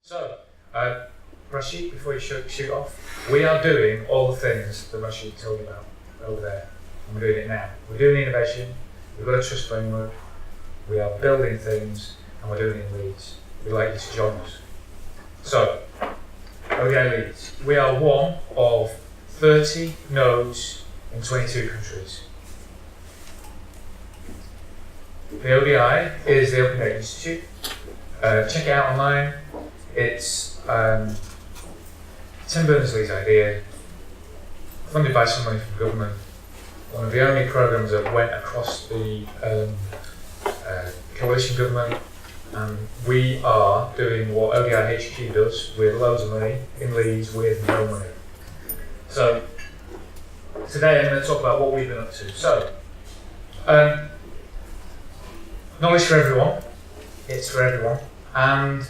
So, Rashid, before you shoot off, we are doing all the things that Rashid told you about over there, and we're doing it now. We're doing innovation, we've got a trust framework, we are building things, and we're doing it in Leeds. We'd like you to join us. So, ODI Leeds. We are one of 30 nodes in 22 countries. The ODI is the Open Data Institute. Check it out online. It's Tim Berners-Lee's idea, funded by some money from government. One of the only programs that went across the coalition government, and we are doing what ODI HQ does with loads of money in Leeds with no money. So today I'm going to talk about what we've been up to. So knowledge for everyone. It's for everyone, and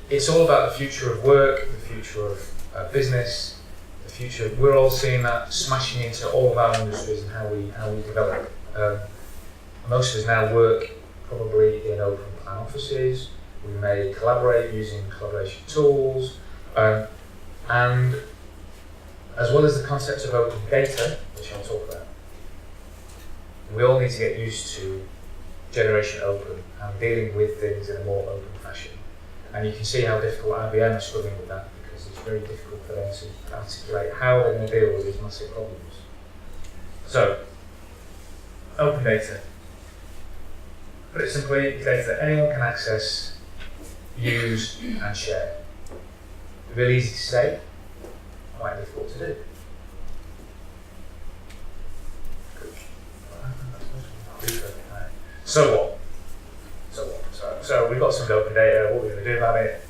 it's all about the future of work, the future of business, the future. We're all seeing that smashing into all of our industries and how we develop. Most of us now work probably in open plan offices. We may collaborate using collaboration tools, and as well as the concept of open data, which I'll talk about. We all need to get used to generation open and dealing with things in a more open fashion. And you can see how difficult IBM is struggling with that, because it's very difficult for them to articulate how they're going to deal with these massive problems. So, open data. Put it simply, it's data that anyone can access, use, and share. Really easy to say, quite difficult to do. So what? So we've got some open data, what we're going to do about it.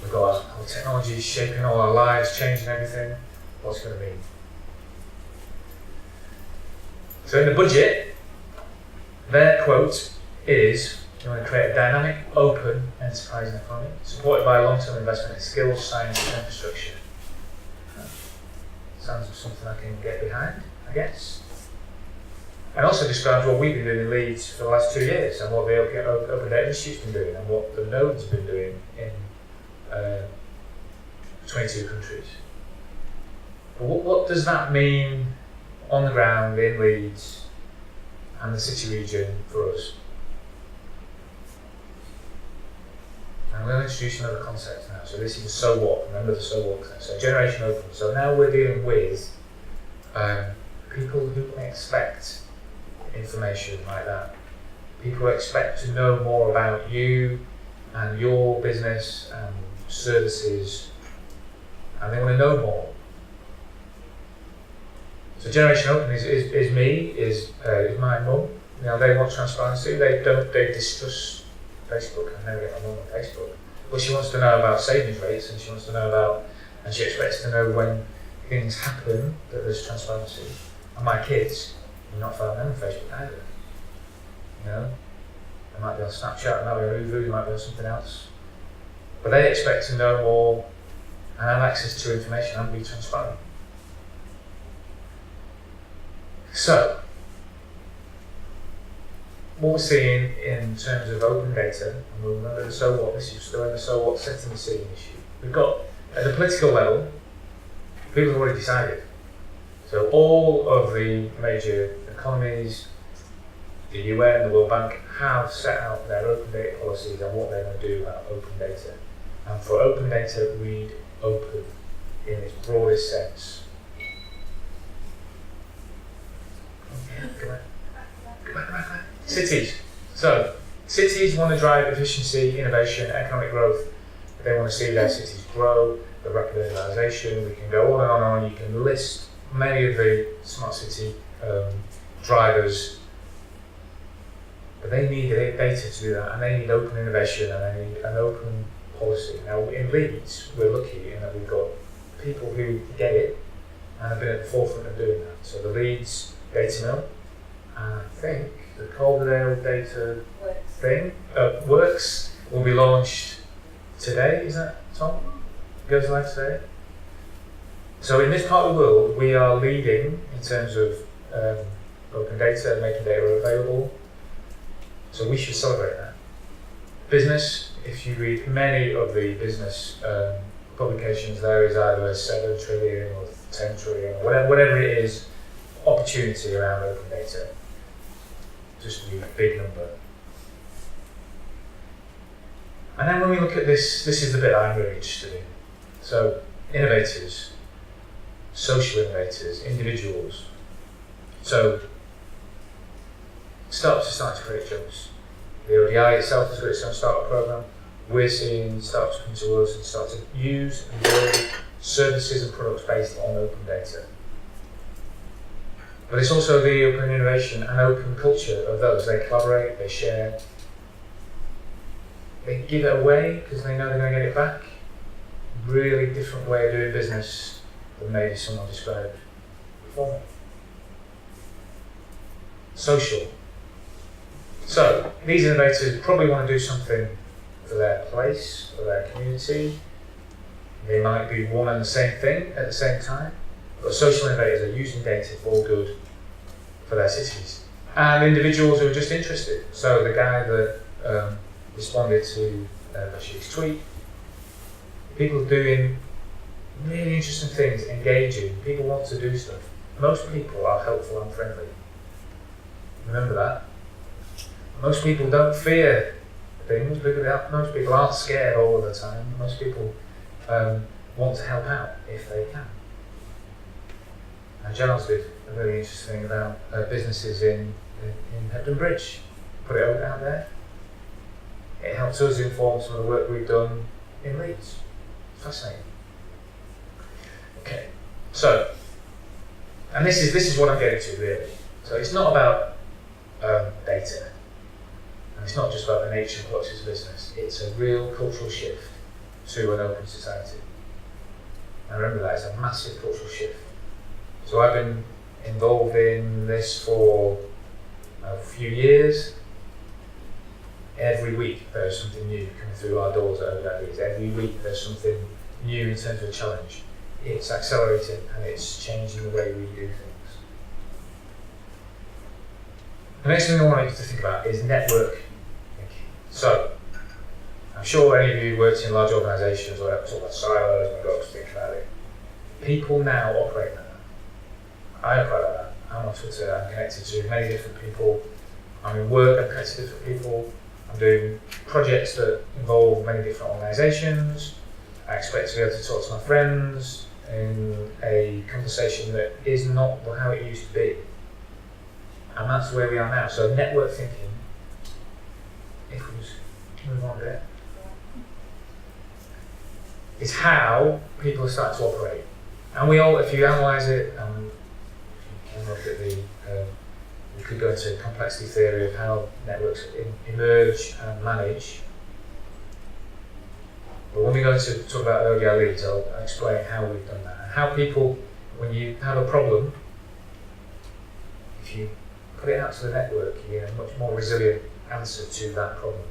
We've got our technology shaping all our lives, changing everything. What's it going to mean? So in the budget, their quote is, you want to create a dynamic, open, enterprising economy, supported by long-term investment in skills, science and infrastructure. Sounds like something I can get behind, I guess. And also describes what we've been doing in Leeds for the last 2 years, and what the Open Data Institute's been doing, and what the nodes have been doing in 22 countries. But what does that mean on the ground in Leeds and the city region for us? I'm going to introduce another concept now. So this is the so what. Remember the so what concept. So generation open. So now we're dealing with people who expect information like that. People expect to know more about you and your business and services, and they want to know more. So Generation Open is me, is my mum. You know, they want transparency. They distrust Facebook. I never get my mum on Facebook. But she wants to know about savings rates, and she wants to know about, and she expects to know when things happen that there's transparency. And my kids, you're not found them on Facebook either. You know, they might be on Snapchat, they might be on Hulu, they might be on something else. But they expect to know more and have access to information and be transparent. So, what we're seeing in terms of open data, and we'll remember the so what, this is still in the so what setting the scene issue. We've got, at the political level, people have already decided. So all of the major economies, the UN, the World Bank, have set out their open data policies and what they're going to do about open data. And for open data, read open in its broadest sense. Come on. Cities. So, cities want to drive efficiency, innovation, economic growth. They want to see their cities grow, the rapid urbanisation. We can go on and on and on. You can list many of the smart city drivers, but they need data to do that, and they need open innovation, and they need an open policy. Now in Leeds, we're lucky in that we've got people who get it and have been at the forefront of doing that. So the Leeds data mill, and I think the Calderdale data thing works will be launched today. Is that Tom? Goes live today. So in this part of the world, we are leading in terms of open data and making data available. So we should celebrate that. Business, if you read many of the business publications, there is either a 7 trillion or 10 trillion, or whatever it is, opportunity around open data. Just a big number. And then when we look at this is the bit I'm really interested in. So, innovators, social innovators, individuals. So, startups are starting to create jobs. The ODI itself has got its own startup program. We're seeing startups come to us and start to use and build services and products based on open data. But it's also the open innovation and open culture of those. They collaborate, they share, they give it away because they know they're going to get it back. Really different way of doing business than maybe someone described before me. Social. So, these innovators probably want to do something for their place, for their community. They might be one and the same thing at the same time, but social innovators are using data for good for their cities. And individuals who are just interested. So the guy that responded to Bashir's tweet, people doing really interesting things, engaging, people want to do stuff. Most people are helpful and friendly. Remember that. Most people don't fear things, most people aren't scared all of the time. Most people want to help out if they can. And Giles did a really interesting thing about businesses in Hebden Bridge. Put it out there. It helps us inform some of the work we've done in Leeds. Fascinating. Okay, so, and this is what I'm getting to really. So it's not about data. And it's not just about the nature and products of business. It's a real cultural shift to an open society. And remember that, it's a massive cultural shift. So I've been involved in this for a few years. Every week there's something new coming through our doors at ODI Leeds. Every week there's something new in terms of a challenge. It's accelerating and it's changing the way we do things. The next thing I want you to think about is network thinking. So, I'm sure any of you worked in large organisations or talk about silos and got to think about it. People now operate like that. I operate like that. I'm on Twitter, I'm connected to many different people. I'm in work, I'm connected to different people. I'm doing projects that involve many different organisations. I expect to be able to talk to my friends in a conversation that is not how it used to be. And that's where we are now. So network thinking, if we just move on there, is how people start to operate. And we all, if you analyse it, if you can look at the, we could go into complexity theory of how networks emerge and manage. But when we go to talk about ODI Leeds, I'll explain how we've done that. And how people, when you have a problem, if you put it out to the network, you get a much more resilient answer to that problem.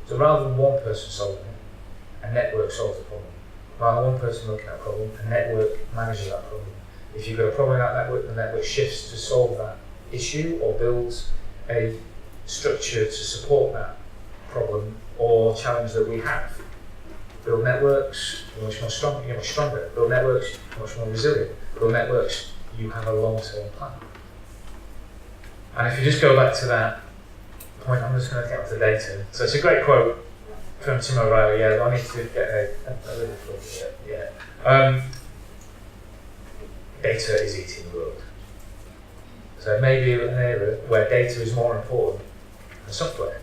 So rather than one person solving it, a network solves the problem. Rather than one person looking at a problem, a network manages that problem. If you've got a problem in that network, the network shifts to solve that issue or builds a structure to support that problem or challenge that we have. Build networks, you're much stronger. Build networks, you're much more resilient. Build networks, you have a long-term plan. And if you just go back to that point, I'm just going to get off the data. So it's a great quote from Tim O'Reilly. Yeah, I need to get a little quote here. Yeah. Data is eating the world. So maybe an era where data is more important than software.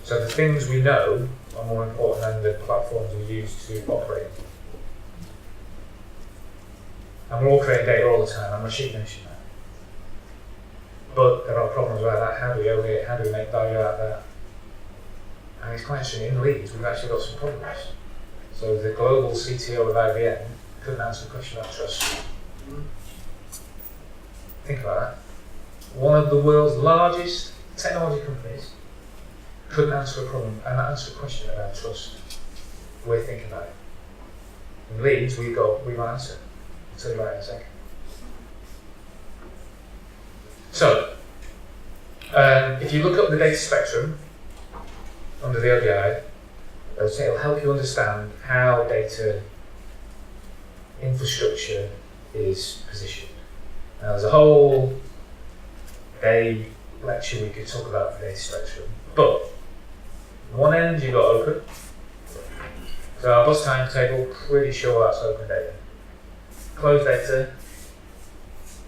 So the things we know are more important than the platforms we use to operate. And we're all creating data all the time. I'm a sheep nation now. But there are problems about that. How do we own it? How do we make value out of that? And it's quite interesting. In Leeds, we've actually got some problems. So the global CTO of IBM couldn't answer the question about trust. Think about that. One of the world's largest technology companies couldn't answer a problem and answer a question about trust. We're thinking about it. In Leeds, we've got an answer. I'll tell you about it in a second. So, if you look up the data spectrum, under the ODI, it'll help you understand how data infrastructure is positioned. Now, there's a whole day lecture we could talk about the data spectrum, but one end you've got open. So our bus timetable, pretty sure that's open data. Closed data,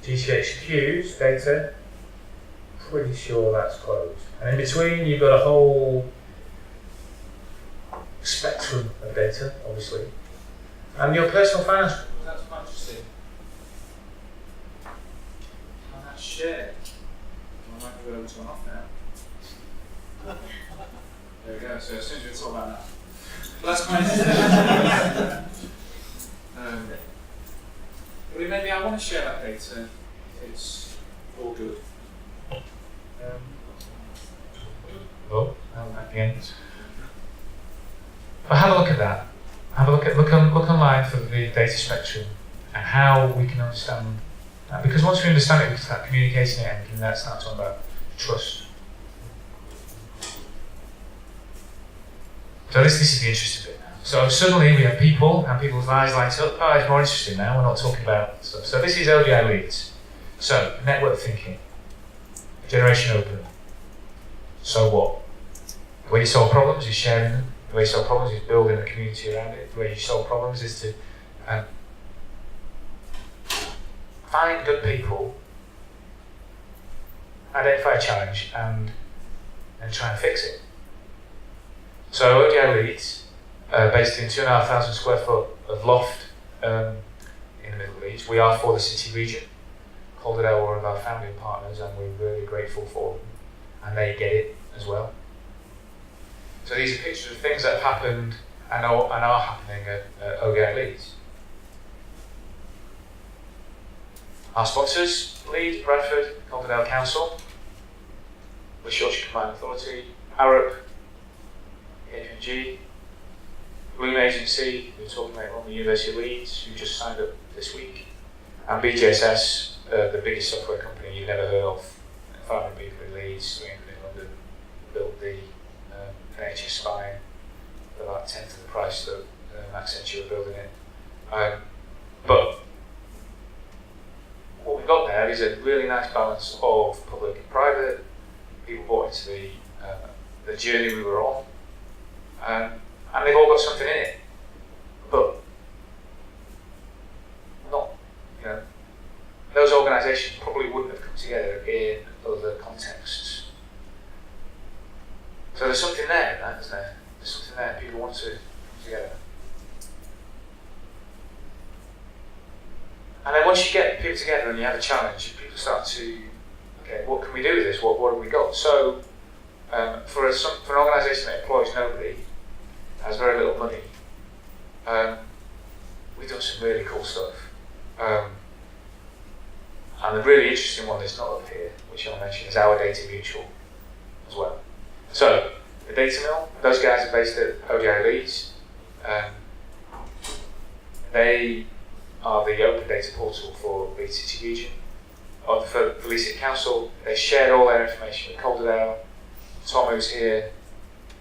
GCHQ's data, pretty sure that's closed. And in between you've got a whole spectrum of data, obviously. And your personal finance, that's quite interesting. And that's shared. I might be able to turn off now. There we go, so as soon as we talk about that. Well, that's quite interesting. But maybe I want to share that data if it's all good. At the end. But have a look at that. Have a look online for the data spectrum and how we can understand that. Because once we understand it, we can start communicating it and we can start talking about trust. So this is the interesting bit now. So suddenly we have people and people's eyes light up. Oh, it's more interesting now. We're not talking about stuff. So this is ODI Leeds. So network thinking, generation open. So what? The way you solve problems is sharing them. The way you solve problems is building a community around it. The way you solve problems is to find good people, identify a challenge, and try and fix it. So ODI Leeds, based in 2,500 square foot of loft in the middle of Leeds. We are for the city region. Calderdale were one of our founding partners, and we're really grateful for them, and they get it as well. So these are pictures of things that have happened and are happening at ODI Leeds. Our sponsors: Leeds, Bradford, Calderdale Council, West Yorkshire Combined Authority, Arup, KPMG, Bloom Agency, who we're talking about on the University of Leeds, who just signed up this week, and BJSS, the biggest software company you've never heard of, 500 people in Leeds, 300 in London, built the NHS spine for about a tenth of the price that Accenture were building it. But what we've got there is a really nice balance of public and private. People bought into the journey we were on, and they've all got something in it. But not, those organisations probably wouldn't have come together in other contexts. So there's something there, isn't there? There's something there people want to come together. And then once you get people together and you have a challenge, people start to, okay, what can we do with this? What have we got? So for an organisation that employs nobody, has very little money, we've done some really cool stuff. And the really interesting one that's not up here, which I'll mention, is our Data Mutual as well. So, the Data Mill, those guys are based at ODI Leeds. They are the open data portal for Leeds City Region. For Leeds City Council, they shared all their information with Calderdale. Tom, who's here,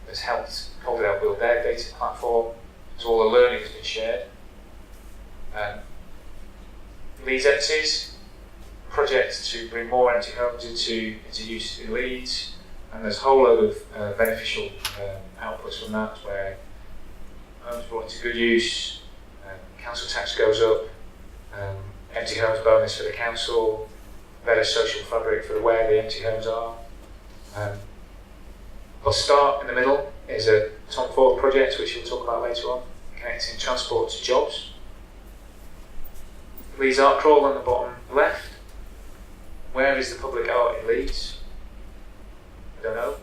has helped Calderdale build their data platform, so all the learning has been shared. Leeds Empties, project to bring more empty homes into use in Leeds. And there's a whole load of beneficial outputs from that, where homes brought into good use, council tax goes up, empty homes bonus for the council, better social fabric for where the empty homes are. Bus Start in the middle is a Tom Ford project, which we'll talk about later on, connecting transport to jobs. Leeds Art Crawl on the bottom left. Where is the public art in Leeds? I don't know.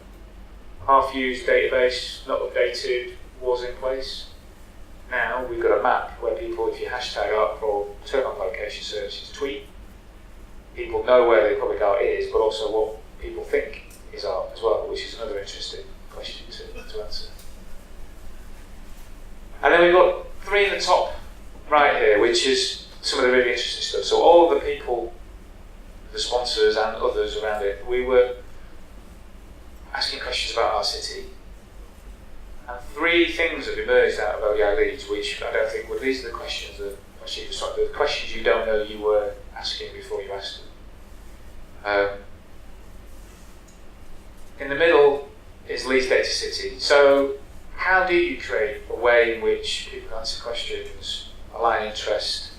Half-used database, not updated, was in place. Now we've got a map where people, if you hashtag art crawl, turn on location searches, tweet, people know where the public art is, but also what people think is art as well, which is another interesting question to answer. And then we've got three in the top right here, which is some of the really interesting stuff. So all of the people, the sponsors and others around it, we were asking questions about our city. And 3 things have emerged out of ODI Leeds, which I don't think, well, these are the questions that, actually, the questions you don't know you were asking before you asked them. In the middle is Leeds Data City. So, how do you create a way in which people answer questions, align interest,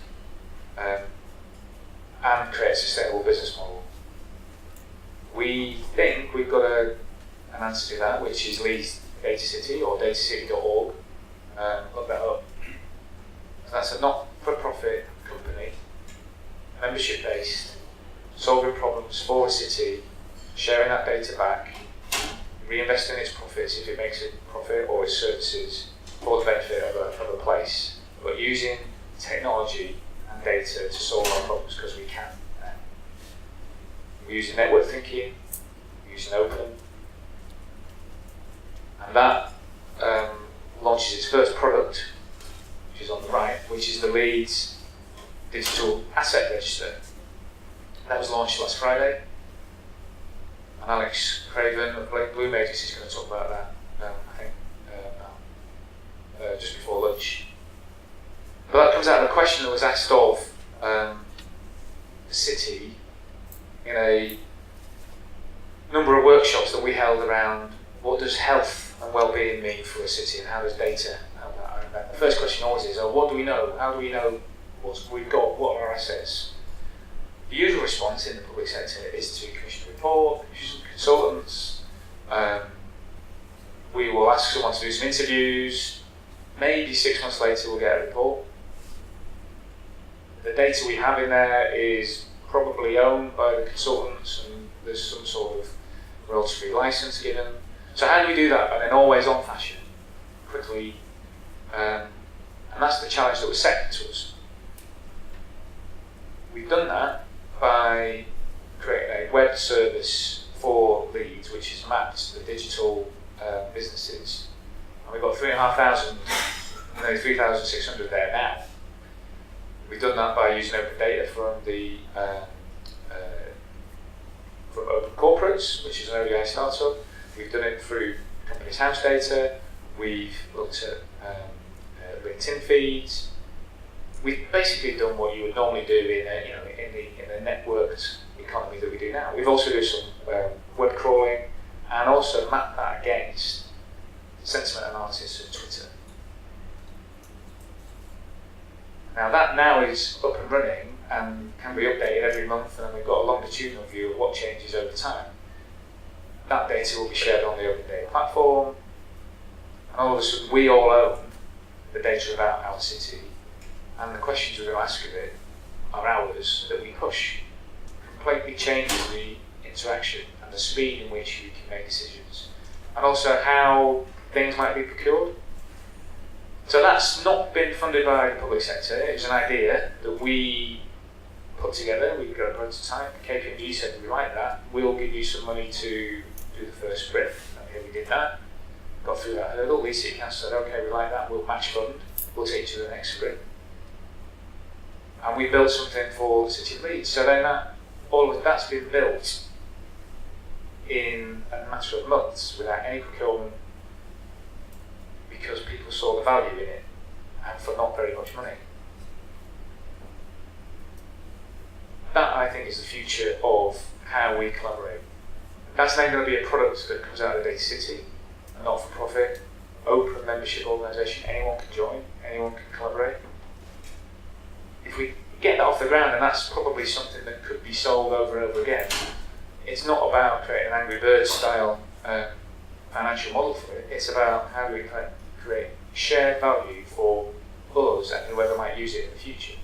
and create a sustainable business model? We think we've got an answer to that, which is Leeds Data City or datacity.org. Look that up. So that's a not-for-profit company, membership-based, solving problems for a city, sharing that data back, reinvesting its profits if it makes a profit or its services for the benefit of a place, but using technology and data to solve our problems because we can. We're using network thinking, we're using open, and that launches its first product, which is on the right, which is the Leeds Digital Asset Register. That was launched last Friday, and Alex Craven of Bloom Agency is going to talk about that, I think, just before lunch. But that comes out of a question that was asked of the city in a number of workshops that we held around what does health and well-being mean for a city, and how does data help that? The first question always is, what do we know? How do we know what we've got? What are our assets? The usual response in the public sector is to commission a report, commission consultants. We will ask someone to do some interviews. Maybe 6 months later we'll get a report. The data we have in there is probably owned by the consultants, and there's some sort of royalty-free license given. So how do we do that in an always-on fashion, quickly? And that's the challenge that was set to us. We've done that by creating a web service for Leeds, which has mapped the digital businesses. And we've got 3,500, nearly 3,600 there now. We've done that by using open data from from Open Corporates, which is an ODI startup. We've done it through Companies House data. We've looked at LinkedIn feeds. We've basically done what you would normally do in a networked economy that we do now. We've also done some web crawling and also mapped that against sentiment analysis of Twitter. Now that now is up and running and can be updated every month, and we've got a longitudinal view of what changes over time. That data will be shared on the Open Data platform, and all of a sudden we all own the data about our city, and the questions we're going to ask of it are ours that we push. Completely changes the interaction and the speed in which we can make decisions, and also how things might be procured. So that's not been funded by the public sector. It was an idea that we put together. We got a prototype. KPMG said, we like that. We'll give you some money to do the first sprint. Okay, we did that. Got through that hurdle. Leeds City Council said, okay, we like that. We'll match fund. We'll take you to the next sprint. And we built something for the City of Leeds. So then all of that's been built in a matter of months without any procurement, because people saw the value in it, and for not very much money. That, I think, is the future of how we collaborate. That's then going to be a product that comes out of Data City, a not-for-profit, open membership organisation. Anyone can join, anyone can collaborate. If we get that off the ground, and that's probably something that could be sold over and over again, it's not about creating an Angry Birds style financial model for it. It's about how do we create shared value for us and whoever might use it in the future.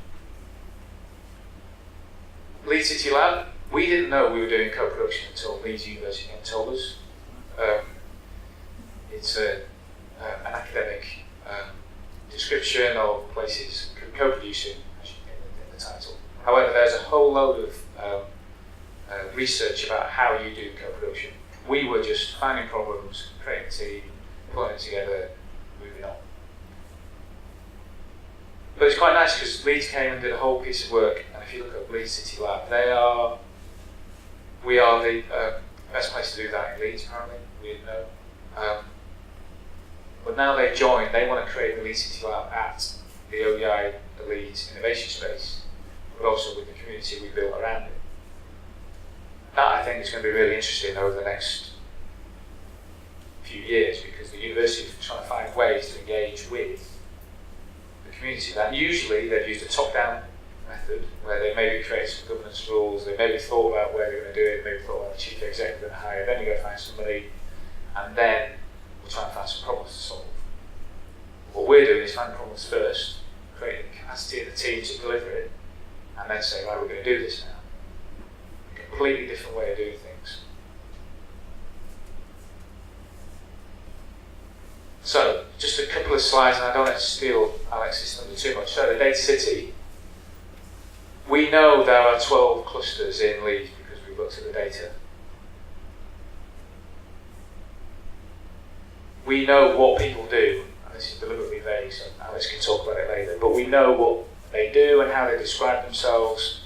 Leeds City Lab, we didn't know we were doing co-production until Leeds University told us. It's an academic description of places co-producing in the title. However, there's a whole load of research about how you do co-production. We were just finding problems, creating a team, pulling it together, moving on. But it's quite nice because Leeds came and did a whole piece of work, and if you look at Leeds City Lab, we are the best place to do that in Leeds, apparently. We didn't know. But now they've joined, they want to create the Leeds City Lab at the ODI Leeds innovation space, but also with the community we built around it. That, I think, is going to be really interesting over the next few years, because the university is trying to find ways to engage with the community. And usually they've used a top-down method where they maybe create some governance rules, they maybe thought about where they're going to do it, maybe thought about the chief executive they're going to hire, then you go find somebody, and then we'll try and find some problems to solve. What we're doing is find problems first, creating the capacity of the team to deliver it, and then say, right, we're going to do this now. A completely different way of doing things. So, just a couple of slides, and I don't want to steal Alex's thunder too much. So, the data city, we know there are 12 clusters in Leeds because we've looked at the data. We know what people do, and this is deliberately vague, so Alex can talk about it later, but we know what they do and how they describe themselves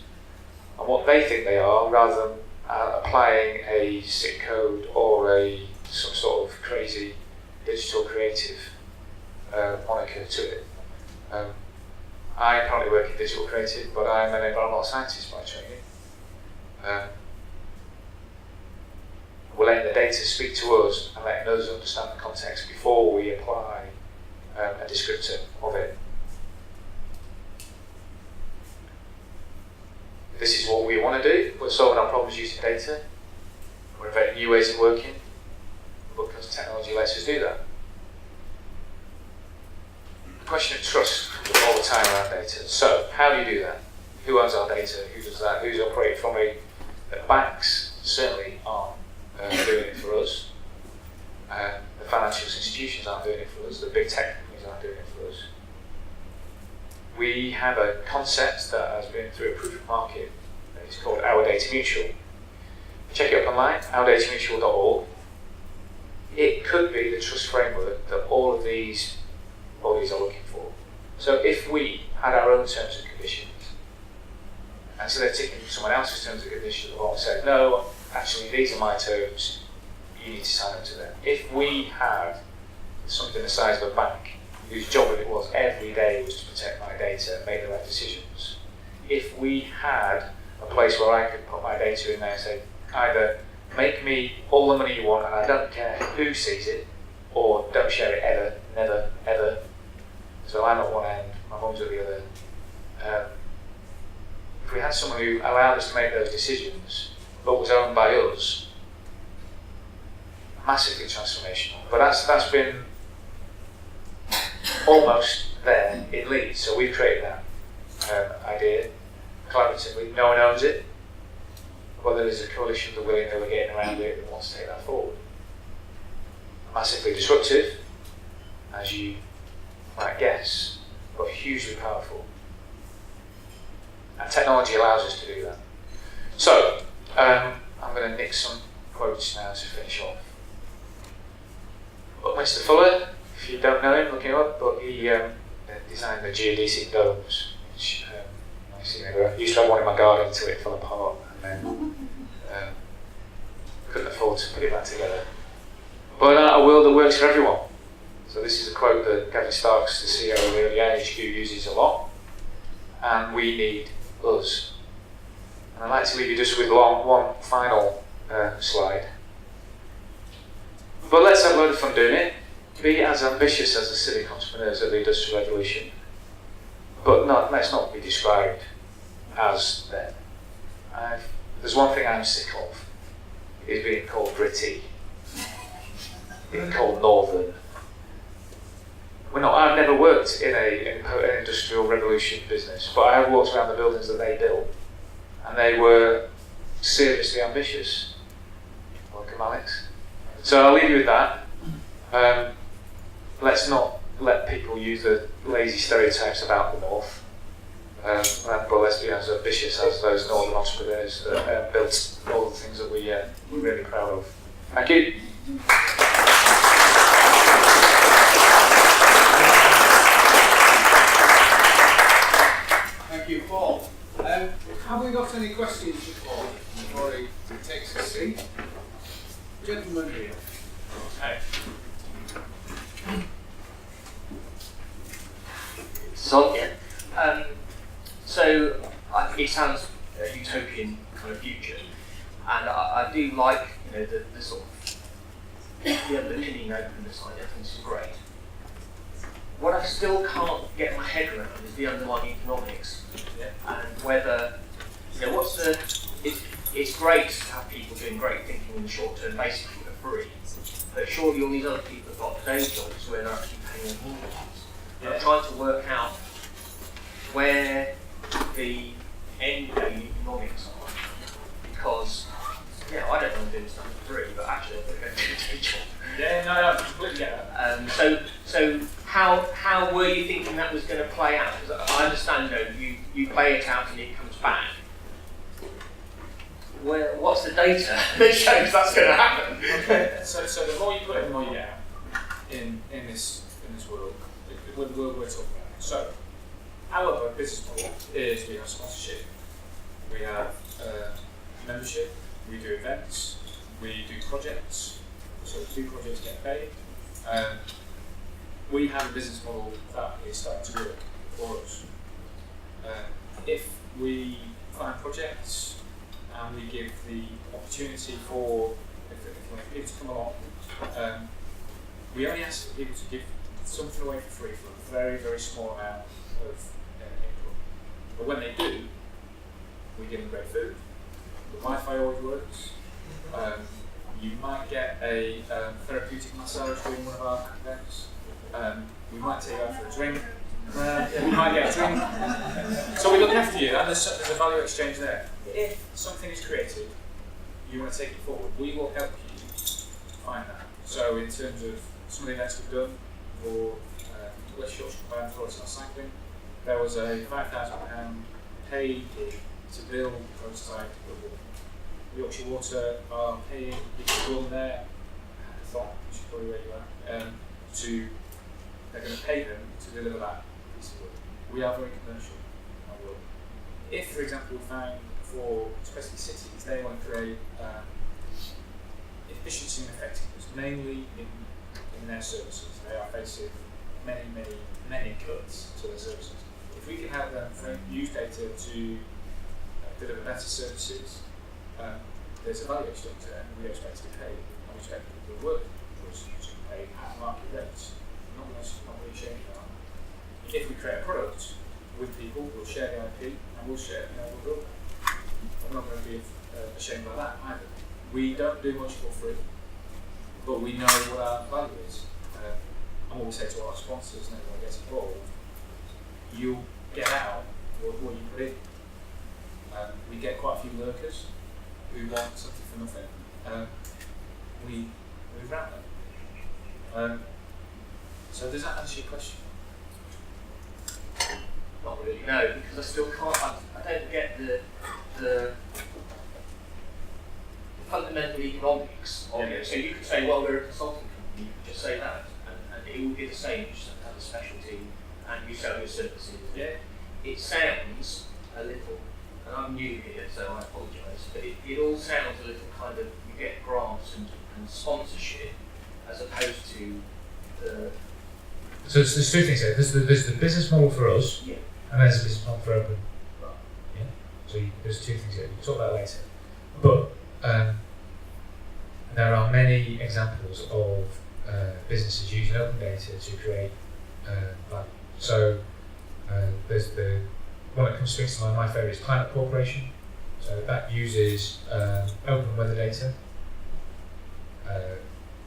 and what they think they are, rather than applying a sick code or some sort of crazy digital creative moniker to it. I currently work in digital creative, but I'm an environmental scientist by training. We're letting the data speak to us and letting us understand the context before we apply a descriptor of it. This is what we want to do. We're solving our problems using data. We're inventing new ways of working, because technology lets us do that. The question of trust comes up all the time around data. So, how do you do that? Who owns our data? Who does that? Who's operating for me? The banks certainly aren't doing it for us. The financial institutions aren't doing it for us. The big tech companies aren't doing it for us. We have a concept that has been through a proof of market. It's called Our Data Mutual. Check it up online, ourdatamutual.org. It could be the trust framework that all of these bodies are looking for. So if we had our own terms and conditions, and instead of ticking someone else's terms and conditions, and said, no, actually these are my terms, you need to sign up to them. If we had something the size of a bank, whose job it was every day was to protect my data and make the right decisions, if we had a place where I could put my data in there and say, either make me all the money you want and I don't care who sees it, or don't share it ever, never, ever. So I'm at one end, my mum's at the other. If we had someone who allowed us to make those decisions, but was owned by us, massively transformational. But that's been almost there in Leeds. So we've created that idea collaboratively. No one owns it, but there is a coalition of the willing who are getting around it that wants to take that forward. Massively disruptive, as you might guess, but hugely powerful. And technology allows us to do that. So, I'm going to nick some quotes now to finish off. But Mr. Fuller, if you don't know him, look him up, but he designed the geodesic domes, which I used to have one in my garden until it fell apart, and then couldn't afford to put it back together. But a world that works for everyone. So this is a quote that Gavin Starks, the CEO of the ODI HQ, uses a lot. And we need us. And I'd like to leave you just with one final slide. But let's have a load of fun doing it. Be as ambitious as the civic entrepreneurs of the Industrial Revolution. But let's not be described as them. There's one thing I'm sick of, is being called gritty, being called northern. I've never worked in an industrial revolution business, but I have walked around the buildings that they built, and they were seriously ambitious. Welcome, Alex. So I'll leave you with that. Let's not let people use the lazy stereotypes about the north, but let's be as ambitious as those northern entrepreneurs that built all the things that we're really proud of. Thank you. Thank you, Paul. Have we got any questions for Paul before he takes a seat? Gentleman here. Hey. sounds a utopian kind of future, and I do like the sort of the underpinning openness. I think this is great. What I still can't get my head around is the underlying economics, and whether what's the it's great to have people doing great thinking in the short term, basically for free, but surely all these other people have got day jobs where they're actually paying their mortgages. I'm trying to work out where the end game economics are, because I don't want to do this stuff for free, but actually I'm going to go do a day job. Yeah, no, I completely get that. So how were you thinking that was going to play out? Because I understand you play it out and it comes back. What's the data that shows that's going to happen? Okay, so the more you put in, the more you get out in this world. We're talking about it. So our business model is we have sponsorship, we have membership, we do events, we do projects. So we do projects, get paid. We have a business model that is starting to work for us. If we find projects and we give the opportunity for people to come along, we only ask for people to give something away for free for a very, very small amount of input. But when they do, we give them great food. The Wi-Fi always works. You might get a therapeutic massage during one of our events. We might take you out for a drink. We might get a drink. So we look after you, and there's a value exchange there. If something is created, you want to take it forward, we will help you find that. So in terms of some of the events we've done for West Yorkshire Combined Authority on Cycling, there was a £5,000 paid to build a prototype of Yorkshire Water are paying people to go on there, hackathon, which is probably where you are, they're going to pay them to deliver that piece of work. We are very commercial. If, for example, we find for especially cities, they want to create efficiency and effectiveness, mainly in their services. They are facing many cuts to their services. If we can help them use data to deliver better services, there's a value exchange there, and we expect to be paid. And we expect people to work for us to be paid at market rates. Not really changing that. If we create a product with people, we'll share the IP and we'll share, we'll build that. I'm not going to be ashamed of that either. We don't do much for free, but we know what our value is. And what we say to our sponsors and everyone gets involved, you'll get out what you put in. We get quite a few lurkers who want something for nothing. We route them. So does that answer your question? Not really, no, because I still can't. I don't get the fundamental economics of it. So you could say, well, we're a consulting company. You could just say that, and it would be the same. You just have a specialty, and you sell your services. Yeah. It sounds a little, and I'm new here, so I apologise, but it all sounds a little kind of, you get grants and sponsorship as opposed to the... So there's two things here. There's the business model for us, Yeah. and there's the business model for Open. Right. Yeah. So there's two things here. We'll talk about that later. But there are many examples of businesses using open data to create value. So there's the one that comes to mind, my favourite is Climate Corporation. So that uses open weather data.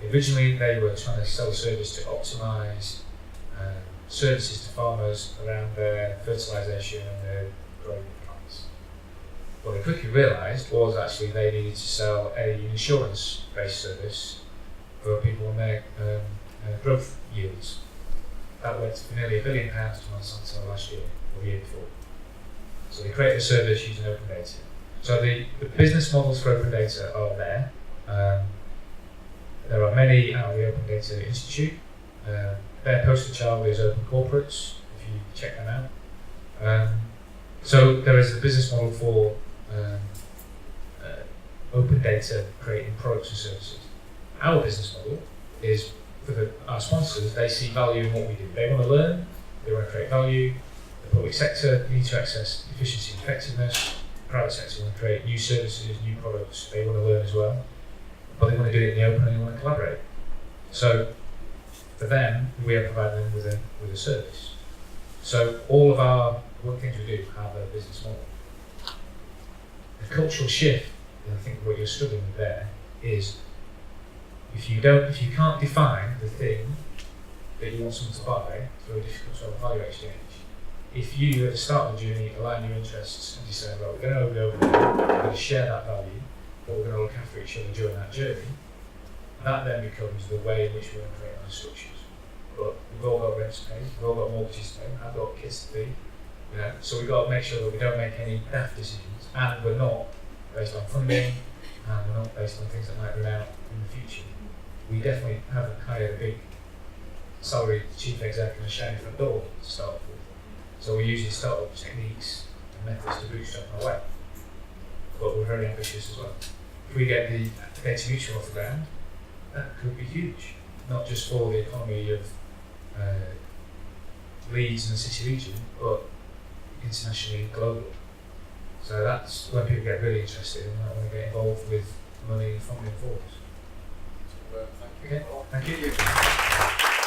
Originally they were trying to sell a service to optimise services to farmers around their fertilisation and their growing plants. What they quickly realised was actually they needed to sell an insurance-based service for people on their growth yields. That went for nearly £1 billion to Monsanto last year, or the year before. So they created a service using open data. So the business models for open data are there. There are many out of the Open Data Institute. Their poster child is Open Corporates, if you check them out. So there is a business model for open data creating products and services. Our business model is for our sponsors, they see value in what we do. They want to learn, they want to create value, The public sector need to access efficiency and effectiveness. The private sector want to create new services, new products. They want to learn as well, but they want to do it in the open and they want to collaborate. So for them, we are providing them with a service. So all of our things we do have a business model. The cultural shift, and I think what you're struggling with there, is if you can't define the thing that you want someone to buy, it's very difficult to have a value exchange. If you at the start of the journey align your interests and you say, well, we're going to go over there, we're going to share that value, but we're going to look after each other during that journey, that then becomes the way in which we're going to create our structures. But we've all got rents to pay, we've all got mortgages to pay, I've got kids to feed, so we've got to make sure that we don't make any daft decisions, and we're not based on funding, and we're not based on things that might run out in the future. We definitely haven't hired a big salary chief exec and a shiny front door to start with. So we usually start with techniques and methods to bootstrap our way. But we're very ambitious as well. If we get the data mutual off the ground, that could be huge. Not just for the economy of Leeds and the city region, but internationally, globally. So that's when people get really interested and want to get involved with money and funding for us. Thank you. Okay, thank you.